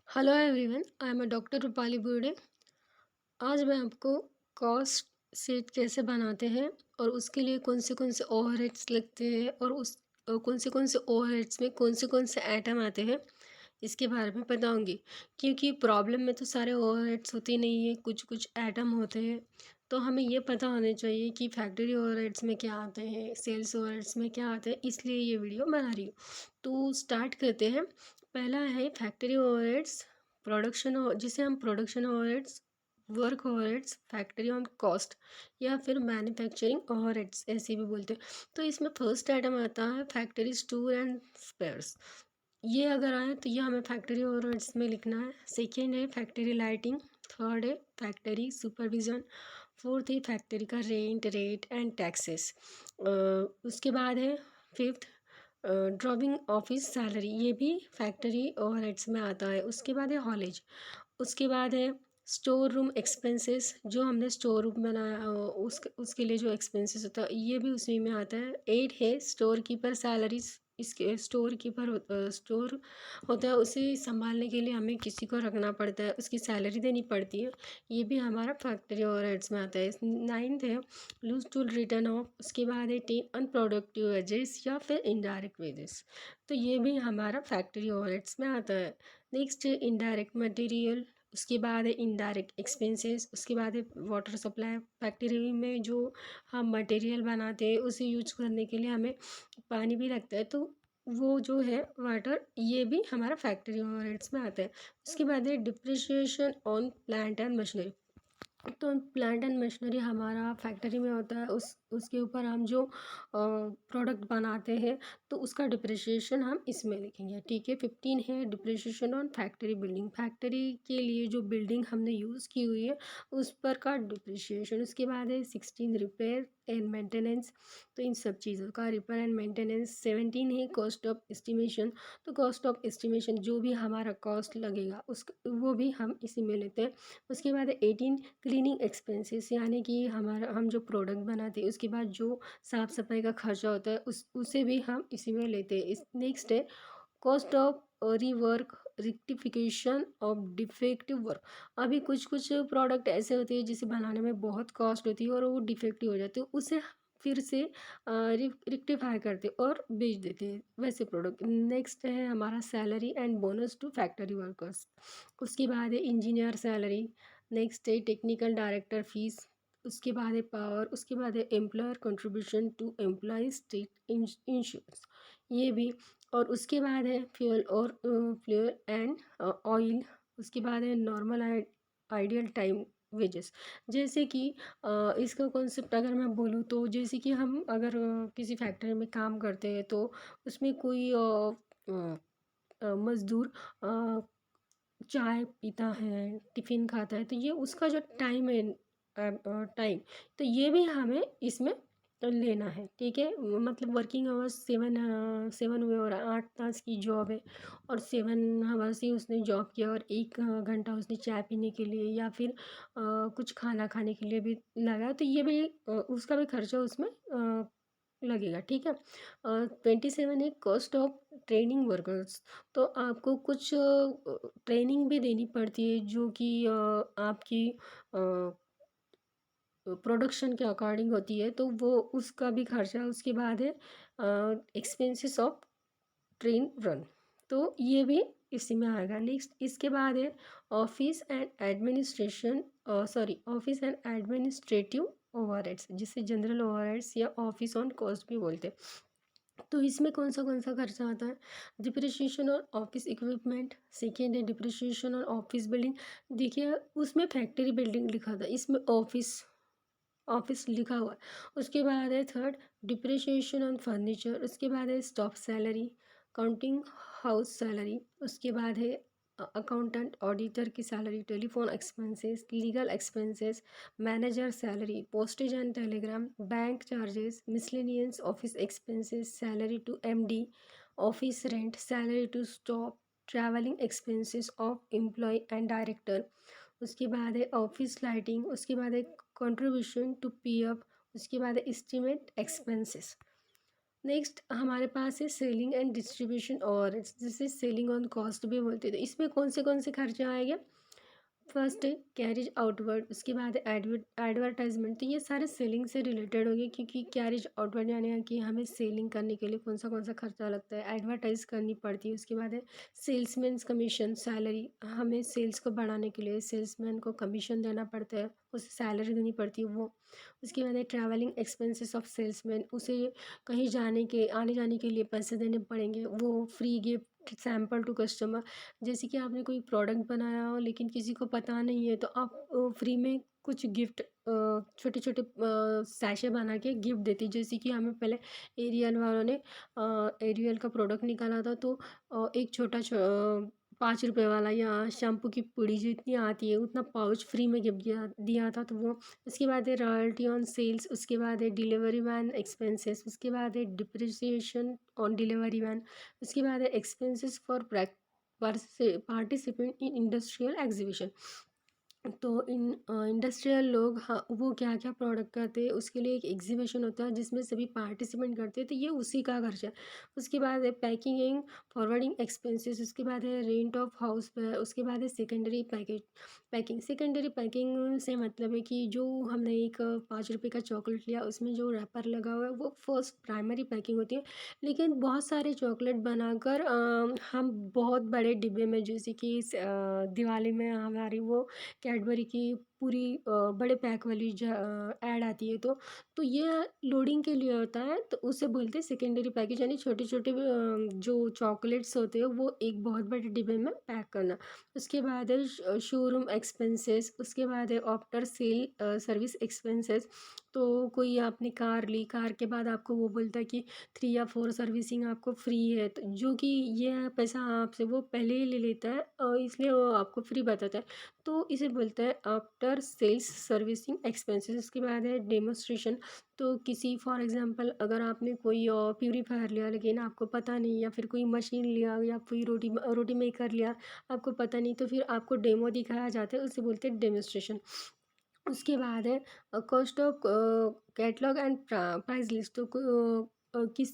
Hello everyone, I am doctor Rupali Burde. आज मैं आपको कॉस्ट शीट कैसे बनाते हैं और उसके लिए कौन से ओवरहेड्स लगते हैं और कौन से ओवरहेड्स में कौन से आइटम आते हैं, इसके बारे में बताऊंगी। क्योंकि प्रॉब्लम में तो सारे ओवरहेड्स होते नहीं है, कुछ कुछ आइटम होते हैं। तो हमें ये पता होना चाहिए कि फैक्ट्री ओवरहेड्स में क्या आते हैं, सेल्स ओवरहेड्स में क्या आते हैं, इसलिए ये वीडियो बना रही हूँ। तो स्टार्ट करते हैं। पहला है फैक्ट्री ओवरहेड्स, जिसे हम production overheads, work overheads, factory on cost या फिर मैन्युफैक्चरिंग ओवरहेड्स ऐसे भी बोलते हैं। तो इसमें फर्स्ट आइटम आता है फैक्ट्री टूर एंड स्पेयर्स। ये अगर आए तो ये हमें फैक्ट्री ओवरहेड्स में लिखना है। सेकेंड है फैक्ट्री लाइटिंग। थर्ड है फैक्ट्री सुपरविज़न। फोर्थ है फैक्ट्री का रेंट, रेट एंड टैक्सेस। उसके बाद है फिफ्थ ड्रॉइंग ऑफिस सैलरी, ये भी फैक्ट्री ओवरहेड्स में आता है। उसके बाद है हॉलेज। उसके बाद है स्टोर रूम एक्सपेंसेस, जो हमने स्टोर रूम बनाया उसके लिए जो एक्सपेंसेस होता है ये भी उसी में आता है। एट है स्टोर कीपर सैलरीज। इसके स्टोर कीपर स्टोर होता है, उसे संभालने के लिए हमें किसी को रखना पड़ता है, उसकी सैलरी देनी पड़ती है। ये भी हमारा फैक्ट्री ओवरहेड्स में आता है। नाइन्थ है लूज टूल रिटर्न ऑफ। उसके बाद है 10 अनप्रोडक्टिव वेजेस या फिर इनडायरेक्ट वेजेस। तो ये भी हमारा फैक्ट्री ओवरहेड्स में आता है। नेक्स्ट है इनडायरेक्ट मटेरियल। उसके बाद है इनडायरेक्ट एक्सपेंसेस। उसके बाद है वाटर सप्लाई। फैक्ट्री में जो हम मटेरियल बनाते हैं उसे यूज करने के लिए हमें पानी भी लगता है, तो वो जो है वाटर, ये भी हमारा फैक्ट्री ओवरहेड्स में आता है। उसके बाद है depreciation on plant and machinery. तो प्लांट एंड मशीनरी हमारा फैक्ट्री में होता है, उसके ऊपर हम जो प्रोडक्ट बनाते हैं तो उसका डिप्रिशिएशन हम इसमें लिखेंगे। ठीक है। 15 है depreciation on factory building. Factory के लिए जो बिल्डिंग हमने यूज़ की हुई है उस पर का डिप्रिशिएशन। उसके बाद है 16 रिपेयर एंड मेंटेनेंस। तो इन सब चीज़ों का रिपेयर एंड मेंटेनेंस। 17 है कॉस्ट ऑफ एस्टिमेशन। तो कॉस्ट ऑफ एस्टिमेशन जो भी हमारा कॉस्ट लगेगा उस वो भी हम इसी में लेते हैं। उसके बाद 18 क्लीनिंग एक्सपेंसेस, यानी कि हम जो प्रोडक्ट बनाते हैं उसके बाद जो साफ़ सफाई का खर्चा होता है उसे भी हम इसी में लेते हैं। इस नेक्स्ट है cost of rework, rectification of defective work. अभी कुछ कुछ प्रोडक्ट ऐसे होते हैं जिसे बनाने में बहुत कॉस्ट होती है और वो डिफेक्टिव हो जाते हैं, उसे फिर से रिक्टिफाई करते और बेच देते हैं वैसे प्रोडक्ट। नेक्स्ट है हमारा salary and bonus to factory workers. उसके बाद है इंजीनियर सैलरी। नेक्स्ट है टेक्निकल डायरेक्टर फीस। उसके बाद है पावर। उसके बाद है employer contribution to employ state insurance, ये भी। और उसके बाद है फ्यूल और फ्यूल एंड ऑयल। उसके बाद है नॉर्मल आइडियल टाइम वेजेस। जैसे कि इसका कॉन्सेप्ट अगर मैं बोलूँ तो जैसे कि हम अगर किसी फैक्ट्री में काम करते हैं तो उसमें कोई मज़दूर चाय पीता है, टिफ़िन खाता है, तो ये उसका जो टाइम है, टाइम, तो ये भी हमें इसमें लेना है। ठीक है। मतलब वर्किंग आवर्स 7 हुए और 8 तास की जॉब है और 7 आवर्स ही उसने जॉब किया और 1 घंटा उसने चाय पीने के लिए या फिर कुछ खाना खाने के लिए भी लगा, तो ये भी उसका भी खर्चा उसमें लगेगा। ठीक है। 27 है कॉस्ट ऑफ ट्रेनिंग वर्कर्स। तो आपको कुछ ट्रेनिंग भी देनी पड़ती है जो कि आपकी प्रोडक्शन के अकॉर्डिंग होती है, तो वो उसका भी खर्चा। उसके बाद है एक्सपेंसेस ऑफ ट्रेन रन, तो ये भी इसी में आएगा। नेक्स्ट इसके बाद है office and administration, sorry office and administrative overheads, जिसे जनरल ओवरहेड्स या ऑफिस ऑन कॉस्ट भी बोलते हैं। तो इसमें कौन सा खर्चा आता है? डिप्रिशिएशन और ऑफिस इक्विपमेंट। सेकेंड है डिप्रिशिएशन और ऑफिस बिल्डिंग। देखिए उसमें फैक्ट्री बिल्डिंग लिखा था, इसमें ऑफिस ऑफिस लिखा हुआ है। उसके बाद है थर्ड डिप्रिशिएशन ऑन फर्नीचर। उसके बाद है staff salary, counting house salary. उसके बाद है अकाउंटेंट ऑडिटर की salary, telephone expenses, legal expenses, manager salary, postage and telegram, bank charges, miscellaneous office expenses, salary to MD, office rent, salary to staff, travelling expenses of employ and director. उसके बाद है office lighting. उसके बाद है contribution to P F. उसके बाद है estimate expenses. Next हमारे पास है सेलिंग एंड डिस्ट्रीब्यूशन और जिसे सेलिंग ऑन कॉस्ट भी बोलते हैं। तो इसमें कौन से खर्चे आएंगे? फर्स्ट है कैरिज आउटवर्ड, उसके बाद है एडवर्टाइजमेंट। तो ये सारे सेलिंग से रिलेटेड होंगे, क्योंकि कैरिज आउटवर्ड यानी कि हमें सेलिंग करने के लिए कौन सा खर्चा लगता है, एडवर्टाइज करनी पड़ती है। उसके बाद है सेल्समैन कमीशन सैलरी, हमें सेल्स को बढ़ाने के लिए सेल्समैन को कमीशन देना पड़ता है, उसे सैलरी देनी पड़ती है वो। उसके बाद है ट्रैवलिंग एक्सपेंसेस ऑफ सेल्समैन, उसे कहीं जाने के आने जाने के लिए पैसे देने पड़ेंगे। वो free gift sample to customer, जैसे कि आपने कोई प्रोडक्ट बनाया हो लेकिन किसी को पता नहीं है, तो आप फ्री में कुछ गिफ्ट छोटे छोटे सैशे बना के गिफ्ट देती। जैसे कि हमें पहले एरियल वालों ने एरियल का प्रोडक्ट निकाला था, तो एक छोटा 5 रुपए वाला या शैम्पू की पुड़ी जितनी आती है उतना पाउच फ्री में गिफ्ट दिया दिया था, तो वो। उसके बाद है रॉयल्टी ऑन सेल्स, उसके बाद है डिलीवरी वैन एक्सपेंसेस, उसके बाद है डिप्रिसिएशन ऑन डिलीवरी वैन, उसके बाद है expenses for participant in industrial exhibition. तो इंडस्ट्रियल लोग, हाँ, वो क्या क्या प्रोडक्ट करते हैं उसके लिए एक एग्जीबिशन होता है जिसमें सभी पार्टिसिपेंट करते हैं, तो ये उसी का खर्चा है। उसके बाद है पैकिंग एंड फॉरवर्डिंग एक्सपेंसेस, उसके बाद है रेंट ऑफ हाउस, उसके बाद है सेकेंडरी पैकिंग। सेकेंडरी पैकिंग से मतलब है कि जो हमने एक 5 रुपये का चॉकलेट लिया, उसमें जो रैपर लगा हुआ है वो फर्स्ट प्राइमरी पैकिंग होती है। लेकिन बहुत सारे चॉकलेट बनाकर हम बहुत बड़े डिब्बे में, जैसे कि दिवाली में हमारी वो कैडबरी की पूरी बड़े पैक वाली ऐड आती है, तो ये लोडिंग के लिए होता है, तो उसे बोलते हैं सेकेंडरी पैकेज, यानी छोटे छोटे जो चॉकलेट्स होते हैं वो एक बहुत बड़े डिब्बे में पैक करना। उसके बाद है शोरूम एक्सपेंसेस, उसके बाद है आफ्टर सेल सर्विस एक्सपेंसेस। तो कोई आपने कार ली, कार के बाद आपको वो बोलता है कि 3 या 4 सर्विसिंग आपको फ्री है, तो जो कि ये पैसा आपसे वो पहले ही ले लेता है, और इसलिए वो आपको फ्री बताता है, तो इसे बोलते हैं आफ्टर सेल्स सर्विसिंग एक्सपेंसेस। उसके बाद है डेमोस्ट्रेशन। तो किसी फॉर एग्जांपल अगर आपने कोई प्यूरीफायर लिया लेकिन आपको पता नहीं, या फिर कोई मशीन लिया, या कोई रोटी मेकर लिया, आपको पता नहीं, तो फिर आपको डेमो दिखाया जाता है, उसे बोलते हैं डेमोस्ट्रेशन। उसके बाद है cost of catalogue and price list. तो किस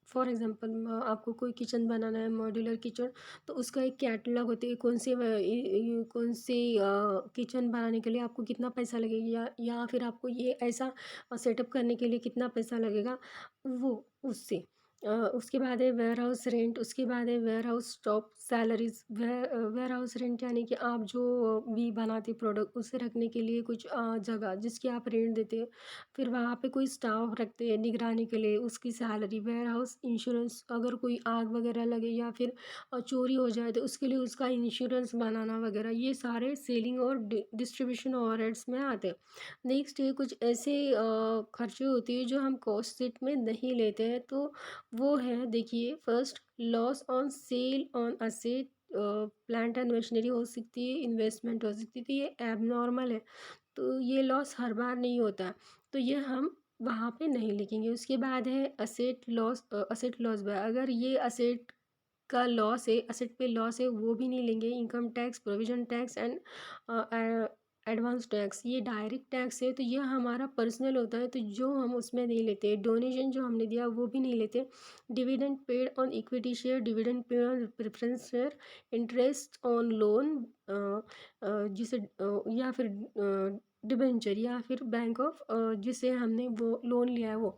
फॉर एग्जांपल आपको कोई किचन बनाना है, मॉड्यूलर किचन, तो उसका एक कैटलॉग होती है, कौन से किचन बनाने के लिए आपको कितना पैसा लगेगा, या फिर आपको ये ऐसा सेटअप करने के लिए कितना पैसा लगेगा, वो उससे। उसके बाद है वेयर हाउस रेंट, उसके बाद है warehouse staff salaries. Warehouse rent यानी कि आप जो भी बनाते प्रोडक्ट उसे रखने के लिए कुछ जगह जिसकी आप रेंट देते हैं, फिर वहाँ पे कोई स्टाफ रखते हैं निगरानी के लिए, उसकी सैलरी। वेयर हाउस इंश्योरेंस, अगर कोई आग वगैरह लगे या फिर चोरी हो जाए तो उसके लिए उसका इंश्योरेंस बनाना वगैरह, ये सारे सेलिंग और डिस्ट्रीब्यूशन ओवरहेड्स में आते हैं। नेक्स्ट ये कुछ ऐसे खर्चे होते हैं जो हम कॉस्ट शीट में नहीं लेते हैं, तो वो है, देखिए, first loss on sale on asset, plant and machinery हो सकती है, इन्वेस्टमेंट हो सकती है, तो ये एबनॉर्मल है, तो ये लॉस हर बार नहीं होता, तो ये हम वहाँ पे नहीं लिखेंगे। उसके बाद है असेट लॉस बाय, अगर ये असेट का लॉस है, असेट पे लॉस है, वो भी नहीं लेंगे। Income tax, provision tax and advance tax, ये डायरेक्ट टैक्स है, तो ये हमारा पर्सनल होता है, तो जो हम उसमें नहीं लेते। डोनेशन जो हमने दिया वो भी नहीं लेते। Dividend paid on equity share, dividend paid on preference share, interest on loan, जिसे या फिर डिबेंचर, या फिर बैंक ऑफ जिसे हमने वो लोन लिया है वो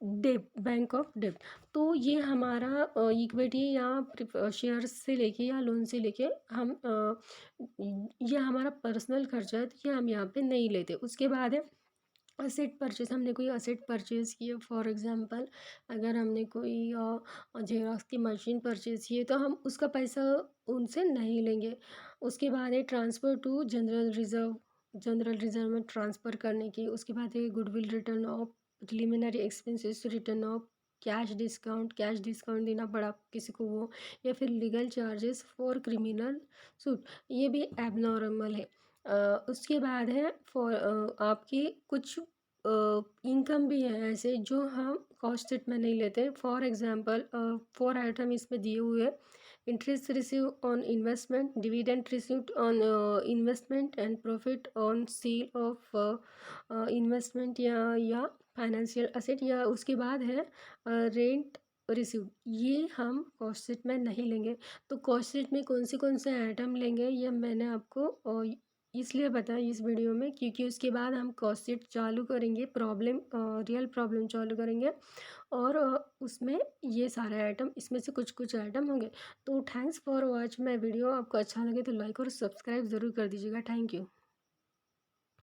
डेप, बैंक ऑफ डेप। तो ये हमारा इक्विटी या शेयर से लेके या लोन से लेके हम ये हमारा पर्सनल खर्चा है, तो ये हम यहाँ पे नहीं लेते। उसके बाद है असेट परचेज, हमने कोई असेट परचेज़ की है, फॉर एग्जांपल अगर हमने कोई जेरॉक्स की मशीन परचेज़ की है, तो हम उसका पैसा उनसे नहीं लेंगे। उसके बाद है ट्रांसफ़र टू जनरल रिज़र्व में ट्रांसफ़र करने की। उसके बाद है goodwill return of preliminary expenses return of cash discount देना पड़ा किसी को वो, या फिर legal charges for criminal suit, ये भी एबनॉर्मल है। उसके बाद है फॉर आपकी कुछ इनकम भी है ऐसे जो हम कॉस्ट शीट में नहीं लेते। फॉर एग्जांपल 4 आइटम इसमें दिए हुए हैं। Interest receive on investment, dividend received on investment, and profit on sale of investment, या फाइनेंशियल असेट या उसके बाद है रेंट रिसीव्ड, ये हम कॉस्ट शीट में नहीं लेंगे। तो कॉस्ट शीट में कौन से आइटम लेंगे ये मैंने आपको इसलिए बताया इस वीडियो में, क्योंकि उसके बाद हम कॉस्ट शीट चालू करेंगे, रियल प्रॉब्लम चालू करेंगे और उसमें ये सारे आइटम, इसमें से कुछ कुछ आइटम होंगे। तो thanks for watch my video. आपको अच्छा लगे तो लाइक और सब्सक्राइब ज़रूर कर दीजिएगा। Thank you.